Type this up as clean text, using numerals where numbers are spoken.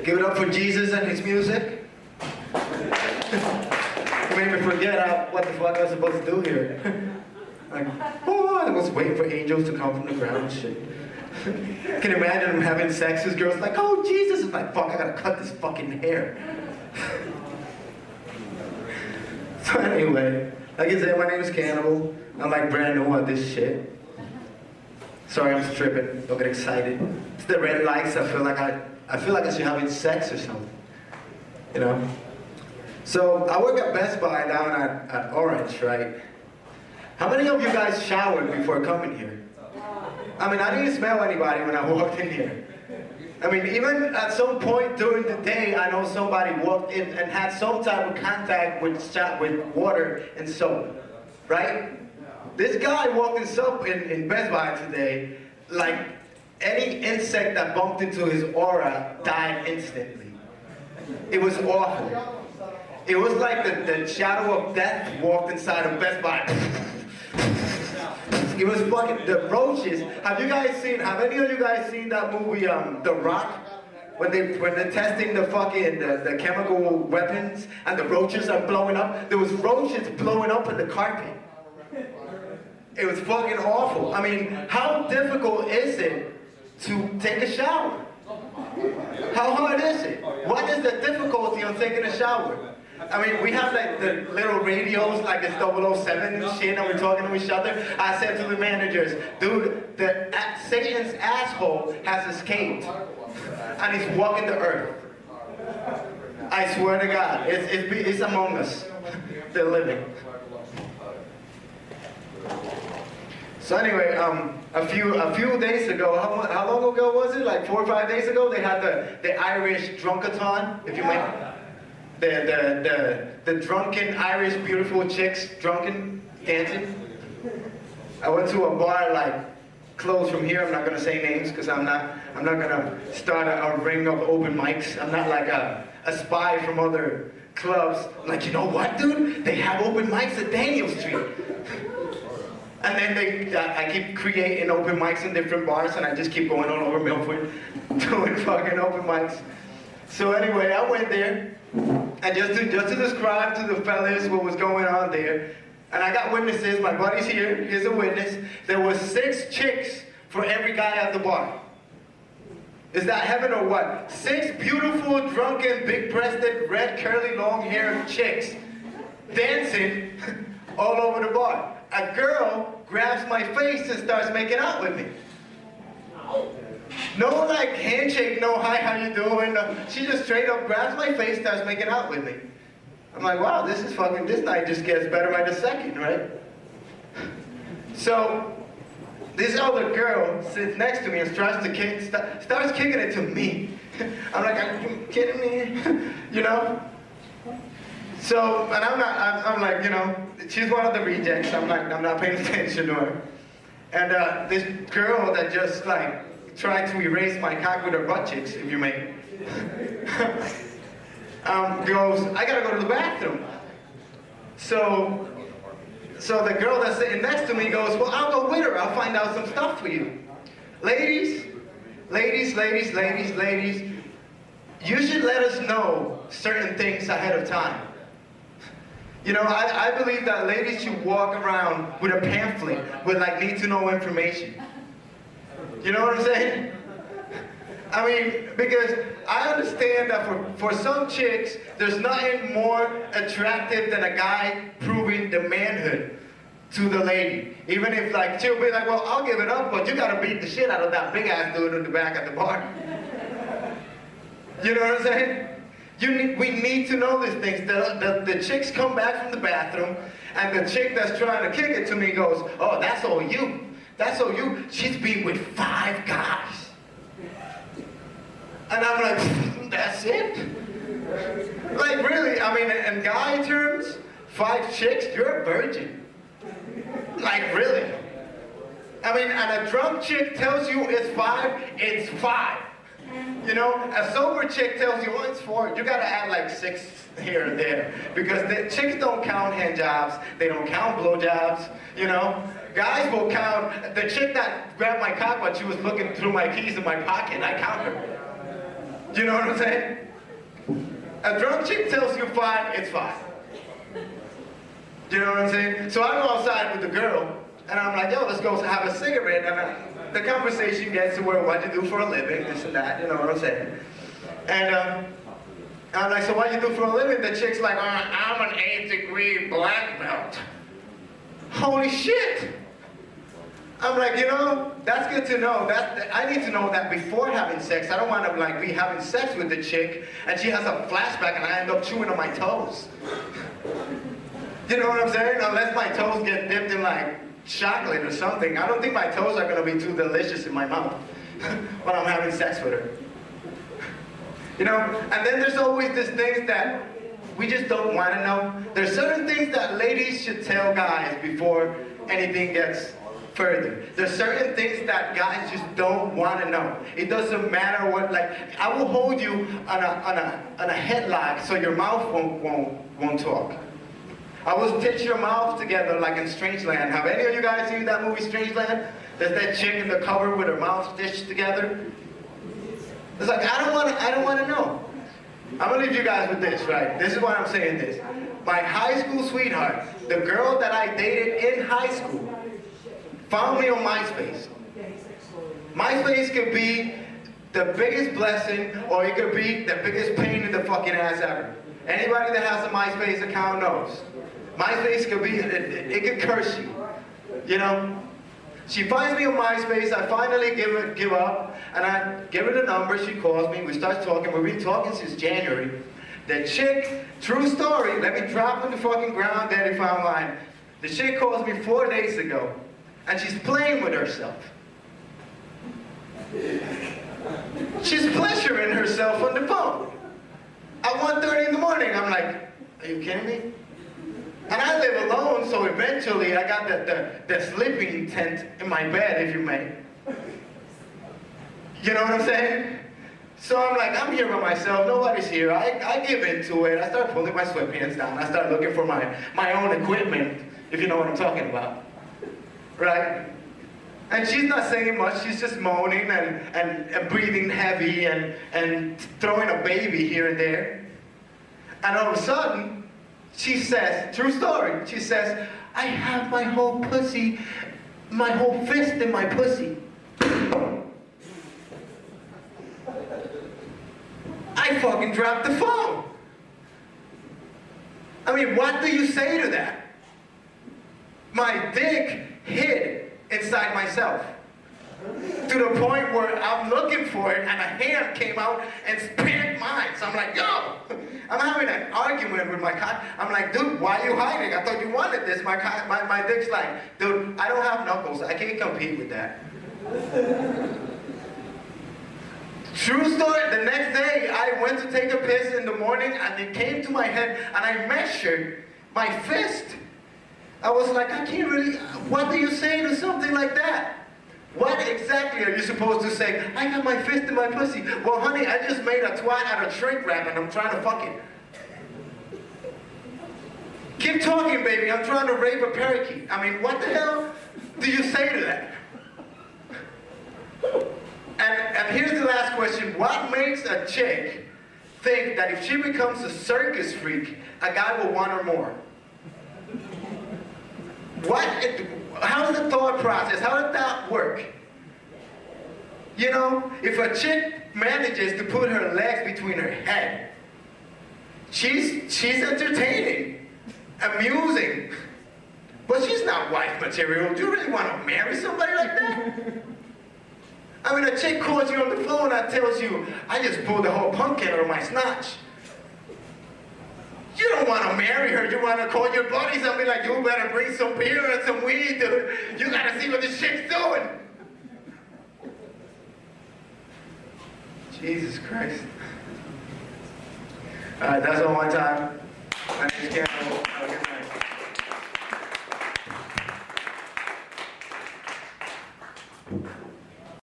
Give it up for Jesus and his music. It made me forget what the fuck I was supposed to do here. Like, oh, I was waiting for angels to come from the ground and shit. Can you imagine them having sex with girls like, oh, Jesus. It's like, fuck, I gotta cut this fucking hair. So anyway, like I said, my name is Canibal. I'm like brand new at this shit. Sorry, I'm stripping. Don't get excited. It's the red lights. I feel like I should be having sex or something. You know? So I work at Best Buy down at Orange, right? How many of you guys showered before coming here? I mean, I didn't smell anybody when I walked in here. I mean, even at some point during the day, I know somebody walked in and had some type of contact with water and soap, right? This guy walked in Best Buy today, like any insect that bumped into his aura died instantly. It was awful. It was like the shadow of death walked inside of Best Buy. It was fucking, the roaches. Have any of you guys seen that movie, The Rock? When they're testing the fucking, the chemical weapons and the roaches are blowing up? There was roaches blowing up in the carpet. It was fucking awful. I mean, how difficult is it to take a shower? How hard is it? What is the difficulty of taking a shower? I mean, we have like the little radios, like it's 007 and shit, and we're talking to each other. I said to the managers, dude, Satan's asshole has escaped, and he's walking the earth. I swear to God, it's among us. They're living. So anyway, a few days ago, how long ago was it? Like 4 or 5 days ago, they had the Irish drunkathon, if you might. The drunken Irish beautiful chicks drunken dancing. I went to a bar like close from here. I'm not gonna say names because I'm not gonna start a ring of open mics. I'm not like a spy from other clubs. Like, you know what, dude? They have open mics at Daniel Street. And then I keep creating open mics in different bars, and I just keep going all over Milford doing fucking open mics. So anyway, I went there. And just to describe to the fellas what was going on there, and I got witnesses, my buddy's here, here's a witness. There was 6 chicks for every guy at the bar. Is that heaven or what? 6 beautiful, drunken, big-breasted, red, curly, long-haired chicks dancing all over the bar. A girl grabs my face and starts making out with me. No like handshake, no hi, how you doing? No. She just straight up grabs my face, starts making out with me. I'm like, wow, this night just gets better by the second, right? So, this other girl sits next to me and starts kicking it to me. I'm like, are you kidding me? You know? So, and I'm like, you know, she's one of the rejects. I'm not paying attention to her. And this girl that just like, tried to erase my cock with her butt cheeks, if you may. Goes, I gotta go to the bathroom. So the girl that's sitting next to me goes, well, I'll go with her. I'll find out some stuff for you. Ladies, you should let us know certain things ahead of time. You know, I believe that ladies should walk around with a pamphlet with like need-to-know information. You know what I'm saying? I mean, because I understand that for some chicks, there's nothing more attractive than a guy proving the manhood to the lady. Even if like, she'll be like, well, I'll give it up, but you gotta beat the shit out of that big ass dude in the back at the bar. You know what I'm saying? We need to know these things. The chicks come back from the bathroom, and the chick that's trying to kick it to me goes, oh, that's all you. That's all you. She's been with 5 guys. And I'm like, that's it? Like, really? I mean, in guy terms, 5 chicks, you're a virgin. Like, really? I mean, and a drunk chick tells you it's 5, it's 5. You know, a sober chick tells you, oh, it's 4. You gotta add like 6 here and there. Because the chicks don't count hand jobs, they don't count blow jobs, you know? Guys will count, the chick that grabbed my cock when she was looking through my keys in my pocket, I count her. You know what I'm saying? A drunk chick tells you 5, it's 5. You know what I'm saying? So I go outside with the girl, and I'm like, yo, let's go have a cigarette. And the conversation gets to where, what you do for a living, this and that, you know what I'm saying? And I'm like, so what you do for a living? The chick's like, I'm an 8th-degree black belt. Holy shit! I'm like, you know, that's good to know. I need to know that before having sex. I don't want to like be having sex with the chick and she has a flashback and I end up chewing on my toes. You know what I'm saying? Unless my toes get dipped in like chocolate or something. I don't think my toes are going to be too delicious in my mouth when I'm having sex with her. You know, and then there's always these things that we just don't want to know. There's certain things that ladies should tell guys before anything gets further. There's certain things that guys just don't want to know. It doesn't matter what, like, I will hold you on a headlock so your mouth won't talk. I will stitch your mouth together like in Strangeland. Have any of you guys seen that movie Strangeland? There's that chick in the cover with her mouth stitched together. It's like, I don't want to know. I'm going to leave you guys with this, right? This is why I'm saying this. My high school sweetheart, the girl that I dated in high school, found me on MySpace. MySpace could be the biggest blessing, or it could be the biggest pain in the fucking ass ever. Anybody that has a MySpace account knows. MySpace could be, it could curse you, you know? She finds me on MySpace, I finally give up, and I give her the number, she calls me, we start talking, we've been talking since January. The chick, true story, let me drop on the fucking ground, daddy found line. The chick calls me 4 days ago, and she's playing with herself. She's pleasuring herself on the phone. At 1:30 in the morning, I'm like, are you kidding me? And I live alone, so eventually I got the sleeping tent in my bed, if you may. You know what I'm saying? So I'm like, I'm here by myself, nobody's here. I give into it. I start pulling my sweatpants down. I start looking for my own equipment, if you know what I'm talking about. Right? And she's not saying much, she's just moaning and breathing heavy and throwing a baby here and there. And all of a sudden, she says, true story, she says, I have my whole pussy, my whole fist in my pussy. I fucking dropped the phone. I mean, what do you say to that? My dick hid inside myself. To the point where I'm looking for it and a hand came out and spanked mine. So I'm like, yo! I'm having an argument with my cock. I'm like, dude, why are you hiding? I thought you wanted this. My dick's like, dude, I don't have knuckles. I can't compete with that. True story, the next day I went to take a piss in the morning and it came to my head and I measured my fist. I was like, I can't really, what do you say to something like that? What exactly are you supposed to say? I got my fist in my pussy. Well, honey, I just made a twat out of shrink wrap and I'm trying to fuck it. Keep talking, baby. I'm trying to rape a parakeet. I mean, what the hell do you say to that? And here's the last question. What makes a chick think that if she becomes a circus freak, a guy will want her more? How's the thought process? How did that work? You know, if a chick manages to put her legs between her head, she's entertaining, amusing, but she's not wife material. Do you really want to marry somebody like that? I mean, a chick calls you on the phone and tells you, I just pulled the whole pumpkin out of my snatch. You don't want to marry her. You want to call your buddies and be like, you better bring some beer and some weed, dude. You got to see what this chick's doing. Jesus Christ. All right, that's all my time. My name's Canibal. Have a good night.